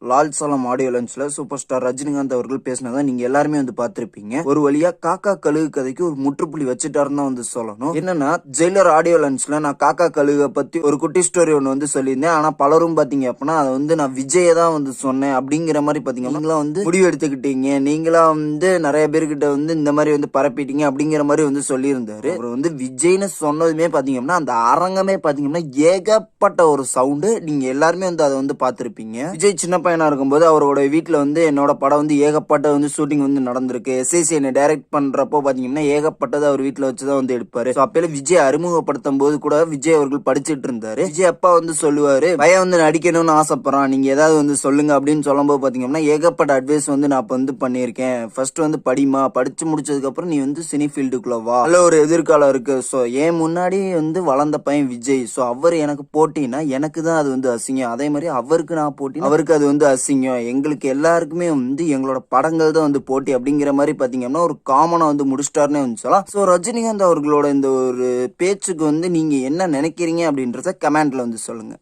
லால் சலம் audio லஞ்ச்ல super star Rajinikanth அவர்கள் பேசினதை நீங்க எல்லாருமே வந்து பார்த்திருப்பீங்க. ஒரு வழியா காக்கா கழுகு கதைக்கு ஒரு முற்றுப்புள்ளி வச்சுட்டாருன்னு வந்து சொல்லணும். என்னன்னா ஜெயிலர் ஆடியோ லஞ்ச்ல நான் காக்கா கழுக பத்தி ஒரு குட்டி ஸ்டோரி ஒன்று வந்து சொல்லியிருந்தேன். ஆனா பலரும் பாத்தீங்க அப்படின்னா அதை வந்து நான் விஜய தான் வந்து சொன்னேன் அப்படிங்கிற மாதிரி பாத்தீங்கன்னா நீங்களா வந்து முடிவு எடுத்துக்கிட்டீங்க, நீங்களா வந்து நிறைய பேர்கிட்ட வந்து இந்த மாதிரி வந்து பரப்பிட்டீங்க அப்படிங்கிற மாதிரி வந்து சொல்லியிருந்தாரு. அவர் வந்து விஜய்னு சொன்னதுமே பாத்தீங்கன்னா அந்த அரங்கமே பாத்தீங்கன்னா ஏகப்பட்ட ஒரு சவுண்டு. நீங்க எல்லாருமே வந்து அதை வந்து பார்த்திருப்பீங்க. விஜய் சின்ன பையனா இருக்கும்போது அவரோட வீட்டுல வந்து என்னோட படம் வந்து ஏகப்பட்ட வந்து ஷூட்டிங் வந்து நடந்திருக்கு. எஸ்ஐசி என்ன டைரக்ட் பண்றப்போ பாத்தீங்கன்னா ஏகப்பட்டது அவர் வீட்டுல வச்சுதான் வந்து எடுப்பாரு. அப்பல விஜய் அறிமுகப்படுத்தும் போது கூட விஜய் அவர்கள் படிச்சுட்டு இருந்தாரு. விஜய் அப்பா வந்து சொல்லுவாரு, பையன் வந்து நடிக்கணும்னு ஆசைப்படுறான், நீங்க ஏதாவது வந்து சொல்லுங்க அப்படின்னு சொல்லும் போது பாத்தீங்கன்னா ஏகப்பட்ட அட்வைஸ் வந்து நான் வந்து பண்ணியிருக்கேன். ஃபர்ஸ்ட் வந்து படிமா, படிச்சு முடிச்சதுக்கு அப்புறம் நீ வந்து சினி ஃபீல்டுக்குள்ள வா, நல்ல ஒரு எதிர்காலம் இருக்கு. சோ ஏன் முன்னாடி வந்து வளர்ந்த பையன் விஜய். சோ அவர் எனக்கு போட்டினா எனக்கு தான் அது வந்து அசிங்கம். அதே மாதிரி அவருக்கு நான் போட்டி, அவருக்கு அது வந்து அசிங்கம். எங்களுக்கு எல்லாருக்குமே வந்து எங்களோட படங்கள் தான் வந்து போட்டி அப்படிங்கிற மாதிரி பாத்தீங்கன்னா ஒரு காமனா வந்து முடிச்சிட்டாருன்னு வந்து சொல்லலாம். சோ ரஜினிகாந்த் அவர்களோட இந்த ஒரு பேச்சுக்கு வந்து நீங்க என்ன நினைக்கிறீங்க அப்படின்றத கமெண்ட்ல வந்து சொல்லுங்க.